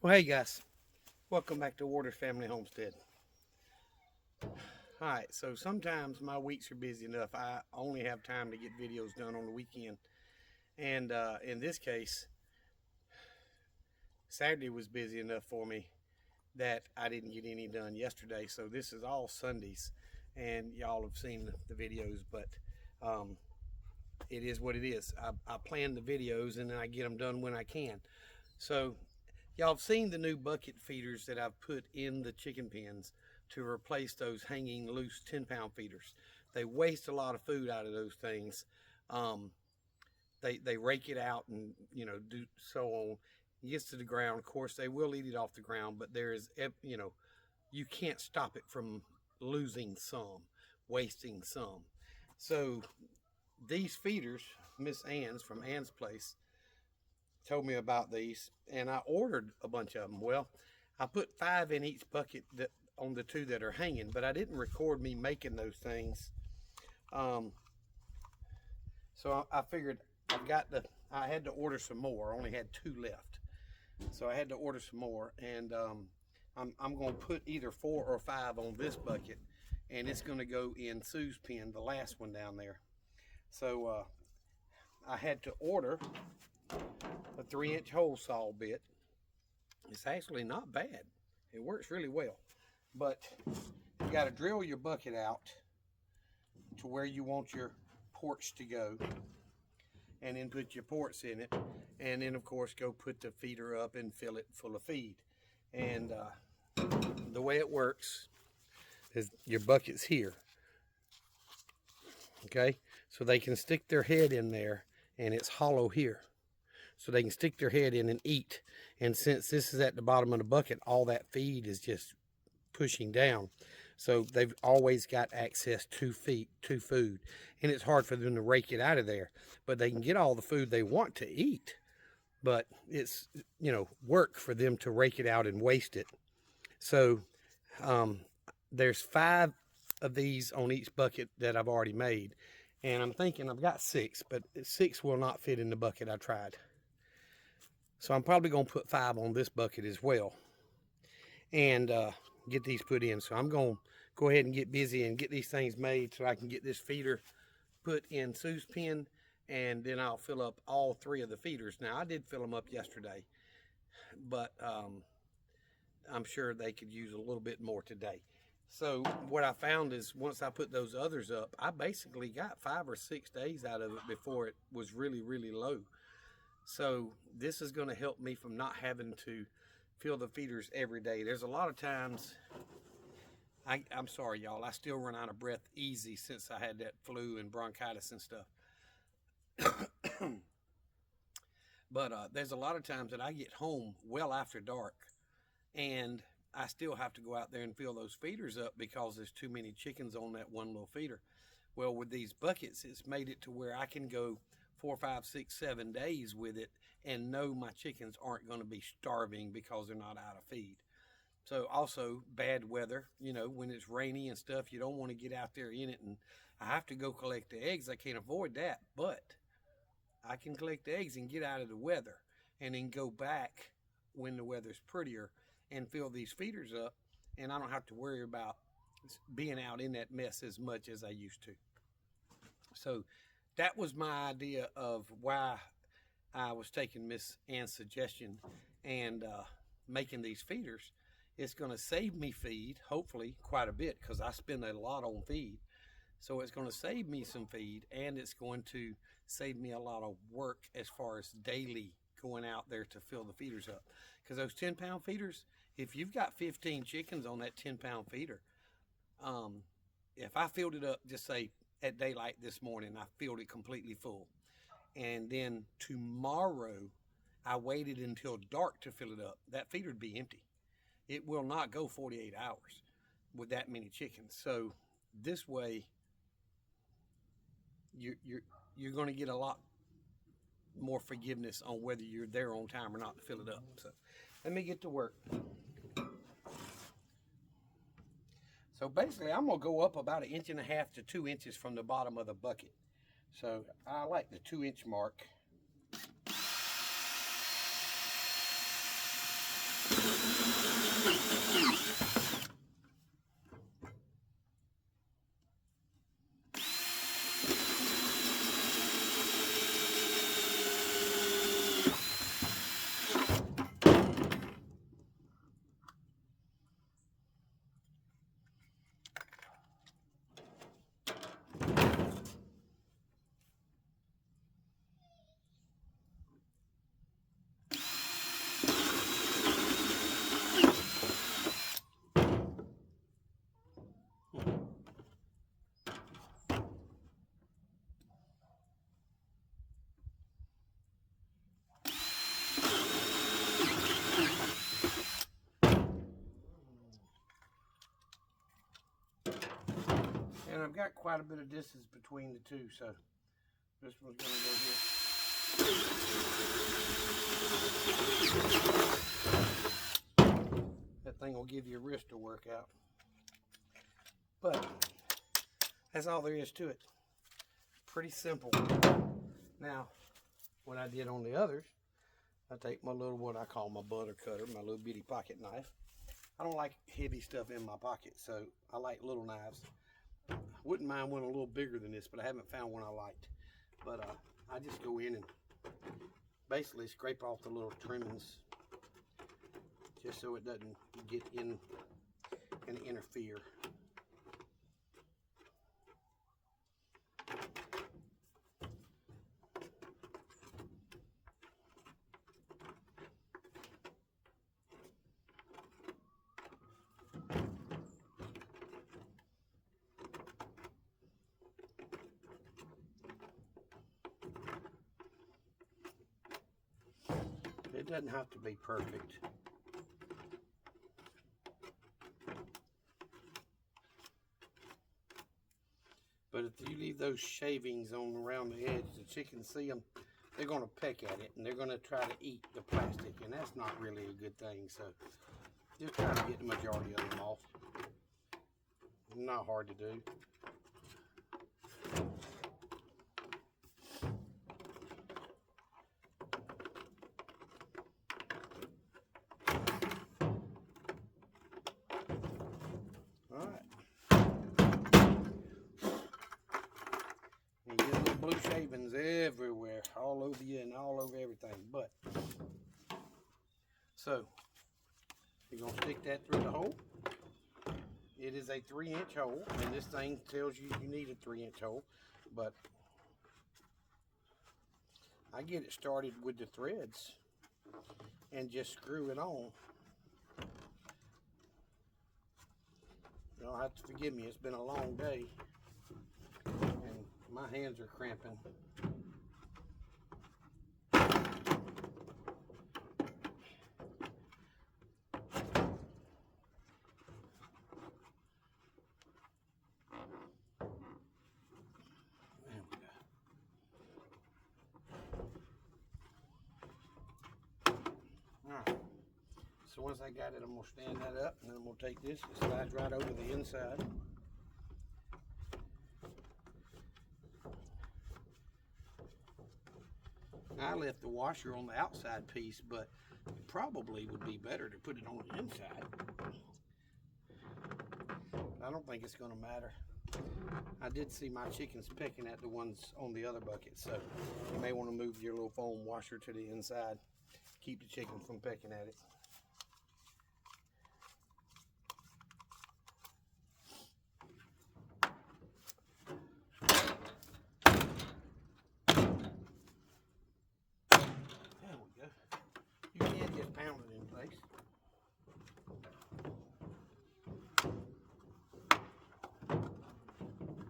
Well, hey guys, welcome back to Waters Family Homestead. Alright, so sometimes my weeks are busy enough. I only have time to get videos done on the weekend. And in this case, Saturday was busy enough for me that I didn't get any done yesterday. So this is all Sundays. And y'all have seen the videos, but um, it is what it is. I plan the videos and then I get them done when I can. So y'all have seen the new bucket feeders that I've put in the chicken pens to replace those hanging loose 10-pound feeders. They waste a lot of food out of those things. They rake it out and do so on. It gets to the ground. Of course, they will eat it off the ground, but there is you can't stop it from losing some, wasting some. So these feeders, Miss Ann's from Ann's Place, told me about these, and I ordered a bunch of them. Well, I put 5 in each bucket that on the 2 that are hanging, but I didn't record me making those things. So I figured I had to order some more. I only had 2 left, so I had to order some more, and I'm going to put either 4 or 5 on this bucket, and it's going to go in Sue's pen, the last one down there. So I had to order a 3-inch hole saw bit. It's actually not bad. It works really well. But you got to drill your bucket out to where you want your ports to go, and then put your ports in it, and then of course go put the feeder up and fill it full of feed. And the way it works is your bucket's here, okay? So they can stick their head in there, and it's hollow here, so they can stick their head in and eat. And since this is at the bottom of the bucket, all that feed is just pushing down. So they've always got access to food, and it's hard for them to rake it out of there. But they can get all the food they want to eat, but it's work for them to rake it out and waste it. So there's 5 of these on each bucket that I've already made, and I'm thinking I've got 6, but 6 will not fit in the bucket. I tried. So I'm probably going to put 5 on this bucket as well, and get these put in. So I'm going to go ahead and get busy and get these things made so I can get this feeder put in Sue's pen, and then I'll fill up all 3 of the feeders. Now, I did fill them up yesterday, but I'm sure they could use a little bit more today. So what I found is once I put those others up, I basically got 5 or 6 days out of it before it was really, really low. So this is going to help me from not having to fill the feeders every day. There's a lot of times, I'm sorry y'all, I still run out of breath easy since I had that flu and bronchitis and stuff. But there's a lot of times that I get home well after dark, and I still have to go out there and fill those feeders up because there's too many chickens on that one little feeder. Well, with these buckets, it's made it to where I can go 4, 5, 6, 7 days with it and know my chickens aren't going to be starving because they're not out of feed. So also bad weather, when it's rainy and stuff, you don't want to get out there in it, and I have to go collect the eggs. I can't avoid that, but I can collect the eggs and get out of the weather and then go back when the weather's prettier and fill these feeders up, and I don't have to worry about being out in that mess as much as I used to. So that was my idea of why I was taking Miss Ann's suggestion and making these feeders. It's going to save me feed, hopefully quite a bit, because I spend a lot on feed. So it's going to save me some feed, and it's going to save me a lot of work as far as daily going out there to fill the feeders up. Because those 10-pound feeders, if you've got 15 chickens on that 10-pound feeder, if I filled it up, just say at daylight this morning, I filled it completely full, and then tomorrow I waited until dark to fill it up, that feeder would be empty. It will not go 48 hours with that many chickens. So this way, you're going to get a lot more forgiveness on whether you're there on time or not to fill it up. So let me get to work. So basically, I'm going to go up about 1.5 inches to 2 inches from the bottom of the bucket. So I like the 2-inch mark. I've got quite a bit of distance between the two, so this one's going to go here. That thing will give you a wrist to work out. But that's all there is to it. Pretty simple. Now, what I did on the others, I take my little, what I call my butter cutter, my little bitty pocket knife. I don't like heavy stuff in my pocket, so I like little knives. Wouldn't mind one a little bigger than this, but I haven't found one I liked. But I just go in and basically scrape off the little trimmings just so it doesn't get in and interfere. It doesn't have to be perfect. But if you leave those shavings on around the edge, the chickens see them, they're going to peck at it and they're going to try to eat the plastic, and that's not really a good thing. So just try to get the majority of them off. Not hard to do. Blue shavings everywhere, all over you and all over everything. But so you're gonna stick that through the hole. It is a 3-inch hole, and this thing tells you you need a 3-inch hole, but I get it started with the threads and just screw it on. You'll have to forgive me, it's been a long day and my hands are cramping. Alright, so once I got it, I'm going to stand that up, and then I'm going to take this, it slides right over the inside. I left the washer on the outside piece, but it probably would be better to put it on the inside. I don't think it's going to matter. I did see my chickens pecking at the ones on the other bucket, so you may want to move your little foam washer to the inside. Keep the chicken from pecking at it. There we go. You can just pound it in place.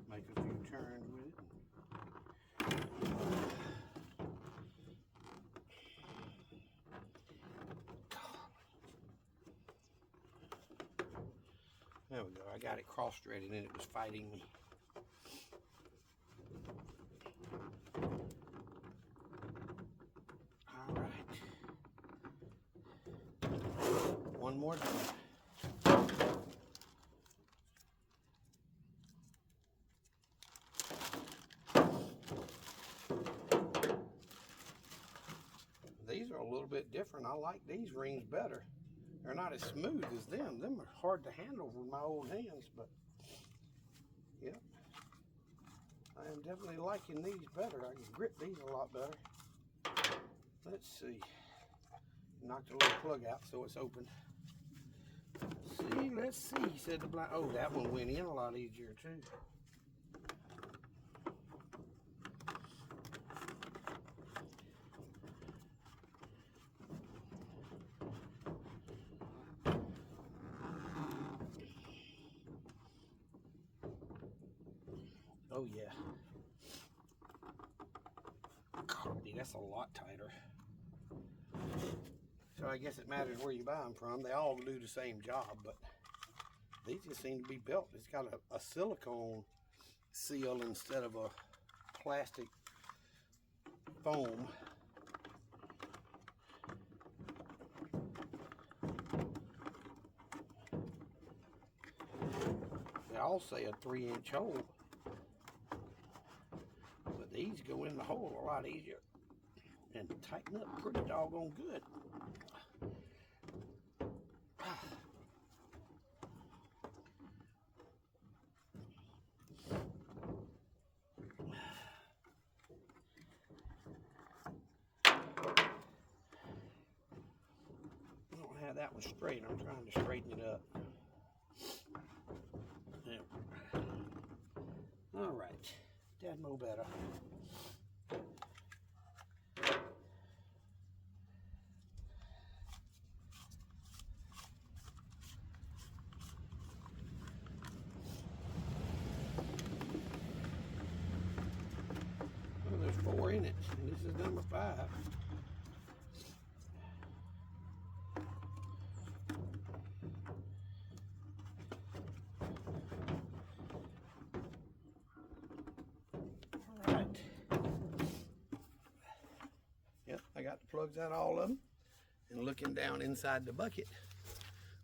Make a few turns with it. There we go. I got it cross-threaded and it was fighting me. All right. One more time. These are a little bit different. I like these rings better. They're not as smooth as them. Them are hard to handle with my old hands, but yeah, I am definitely liking these better. I can grip these a lot better. Let's see. Knocked the little plug out so it's open. Let's see, said the blind. Oh, that one went in a lot easier too. Oh yeah. Golly, that's a lot tighter. So I guess it matters where you buy them from. They all do the same job, but these just seem to be built. It's got a silicone seal instead of a plastic foam. They all say a 3-inch hole, but these go in the hole a lot easier and tighten up pretty doggone good. That was straight. I'm trying to straighten it up. There. All right, that no better. Well, there's 4 in it, and this is number 5. I got the plugs out, all of them, and looking down inside the bucket,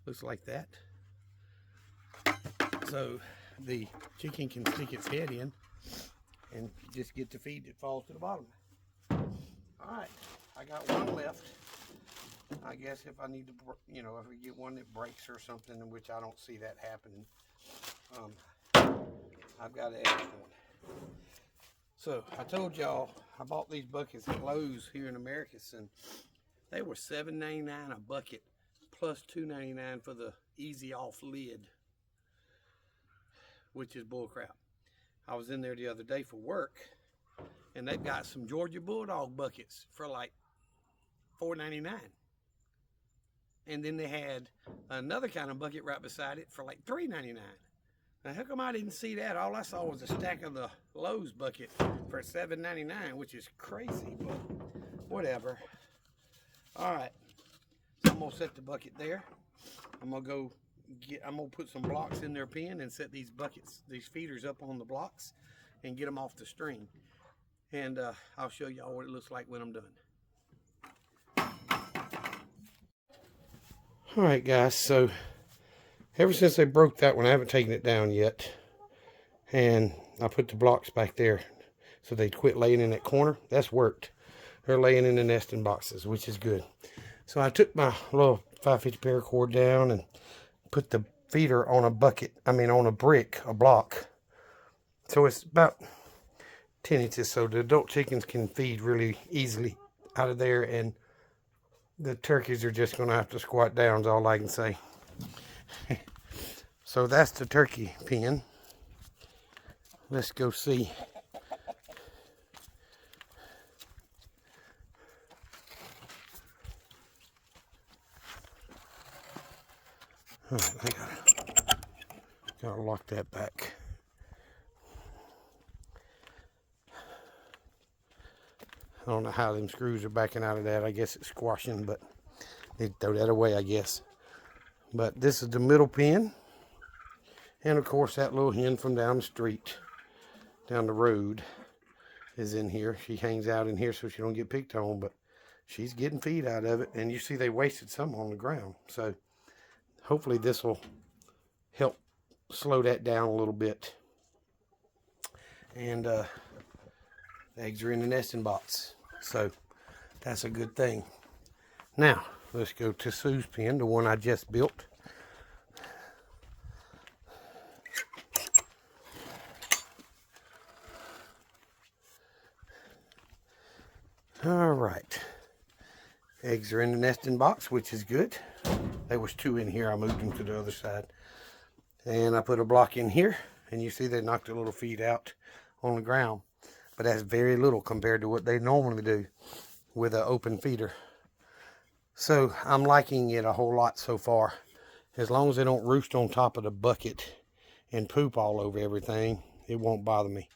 looks like that. So the chicken can stick its head in and just get the feed that falls to the bottom. All right, I got one left. I guess if I need to, if we get one that breaks or something, in which I don't see that happening, I've got an extra one. So I told y'all I bought these buckets at Lowe's here in Americus, and they were $7.99 a bucket plus $2.99 for the easy off lid, which is bull crap. I was in there the other day for work, and they've got some Georgia Bulldog buckets for like $4.99. And then they had another kind of bucket right beside it for like $3.99. Now, how come I didn't see that? All I saw was a stack of the Lowe's bucket for $7.99, which is crazy, but whatever. All right, so I'm gonna set the bucket there. I'm gonna put some blocks in their pen and set these feeders up on the blocks and get them off the string. And I'll show y'all what it looks like when I'm done. All right, guys, so ever since they broke that one, I haven't taken it down yet. And I put the blocks back there so they quit laying in that corner. That's worked. They're laying in the nesting boxes, which is good. So I took my little 550 paracord down and put the feeder on a block. So it's about 10 inches, so the adult chickens can feed really easily out of there, and the turkeys are just going to have to squat down, is all I can say. So that's the turkey pen. Let's go see. All right, I gotta lock that back. I don't know how them screws are backing out of that. I guess it's squashing, but need to throw that away, I guess. But this is the middle pen. And of course, that little hen from down the street, down the road, is in here. She hangs out in here so she don't get picked on, but she's getting feed out of it. And you see they wasted some on the ground. So hopefully this will help slow that down a little bit. And the eggs are in the nesting box. So that's a good thing. Now, let's go to Sue's pen, the one I just built. All right, eggs are in the nesting box, which is good. There was 2 in here. I moved them to the other side. And I put a block in here, and you see they knocked a little feed out on the ground. But that's very little compared to what they normally do with an open feeder. So I'm liking it a whole lot so far. As long as they don't roost on top of the bucket and poop all over everything, it won't bother me.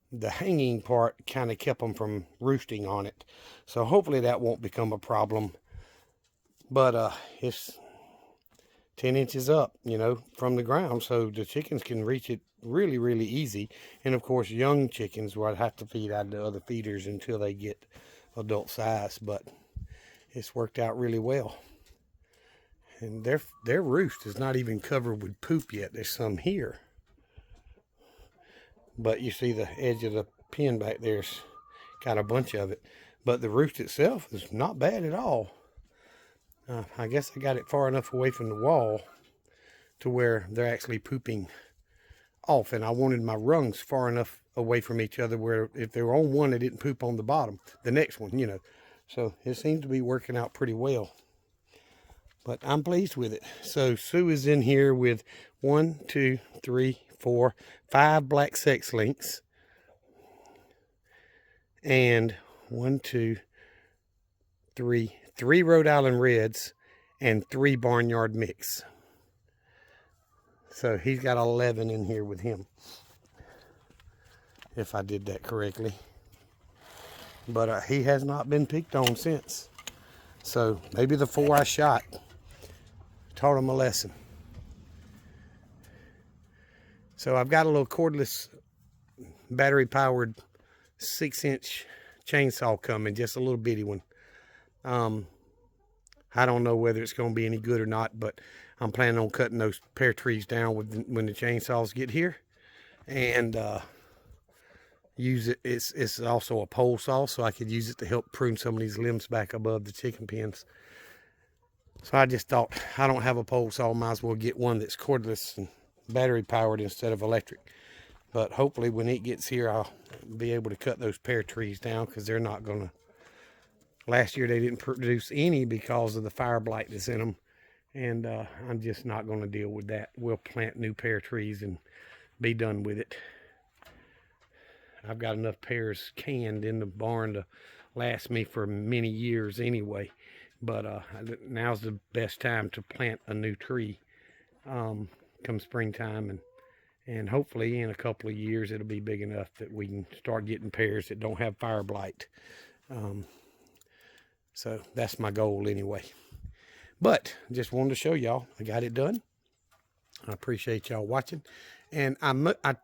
The hanging part kind of kept them from roosting on it. So hopefully that won't become a problem. But it's 10 inches up, you know, from the ground, so the chickens can reach it really, really easy. And of course, young chickens will have to feed out of the other feeders until they get adult size, but it's worked out really well. And their roost is not even covered with poop yet. There's some here, but you see the edge of the pen back there's got a bunch of it, but the roost itself is not bad at all. I guess I got it far enough away from the wall to where they're actually pooping off, and I wanted my rungs far enough away from each other where if they were on one, they didn't poop on the bottom, the next one, you know. So it seems to be working out pretty well, but I'm pleased with it. So Sue is in here with 1, 2, 3, 4, 5 black sex links, and 1, 2, 3 Rhode Island Reds, and 3 Barnyard Mix. So he's got 11 in here with him, if I did that correctly. But he has not been picked on since. So maybe the 4 I shot taught him a lesson. So I've got a little cordless battery powered 6-inch chainsaw coming, just a little bitty one. I don't know whether it's going to be any good or not, but I'm planning on cutting those pear trees down when the chainsaws get here, and use it. It's also a pole saw, so I could use it to help prune some of these limbs back above the chicken pens. So I just thought, I don't have a pole saw, might as well get one that's cordless and battery powered instead of electric. But hopefully when it gets here, I'll be able to cut those pear trees down, because they're not going to. Last year they didn't produce any because of the fire blight that's in them, and I'm just not going to deal with that. We'll plant new pear trees and be done with it. I've got enough pears canned in the barn to last me for many years anyway, but now's the best time to plant a new tree come springtime, and hopefully in a couple of years it'll be big enough that we can start getting pears that don't have fire blight. So that's my goal anyway. But just wanted to show y'all I got it done. I appreciate y'all watching. And I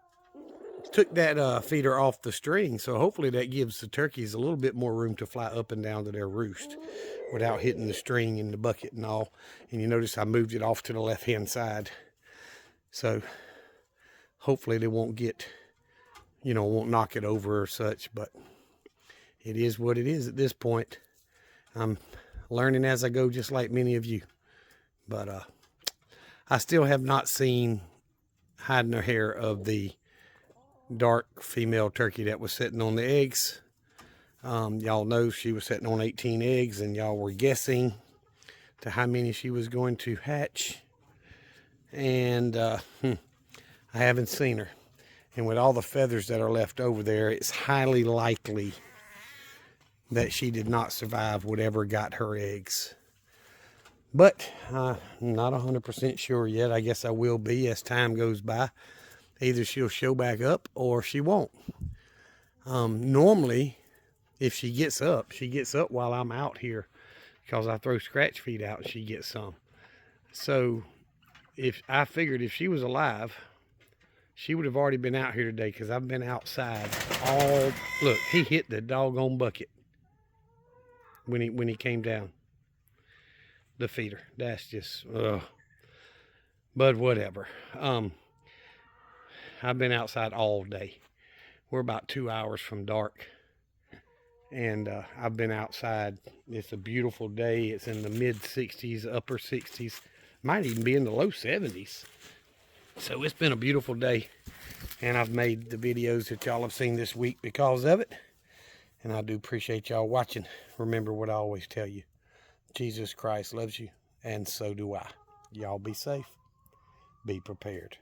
took that feeder off the string, so hopefully that gives the turkeys a little bit more room to fly up and down to their roost without hitting the string in the bucket and all. And you notice I moved it off to the left-hand side. So hopefully they won't get, you know, won't knock it over or such. But it is what it is at this point. I'm learning as I go, just like many of you. But I still have not seen hide nor hair of the dark female turkey that was sitting on the eggs. Y'all know she was sitting on 18 eggs, and y'all were guessing to how many she was going to hatch. And I haven't seen her. And with all the feathers that are left over there, it's highly likely that she did not survive whatever got her eggs. But I'm not 100% sure yet. I guess I will be as time goes by. Either she'll show back up or she won't. Normally, if she gets up while I'm out here, because I throw scratch feed out and she gets some. So if I figured if she was alive, she would have already been out here today, because I've been outside all. Look, he hit the doggone bucket when he came down the feeder. That's just but whatever. I've been outside all day. We're about 2 hours from dark, and I've been outside. It's a beautiful day. It's in the mid 60s, upper 60s, might even be in the low 70s. So it's been a beautiful day, and I've made the videos that y'all have seen this week because of it. And I do appreciate y'all watching. Remember what I always tell you. Jesus Christ loves you, and so do I. Y'all be safe. Be prepared.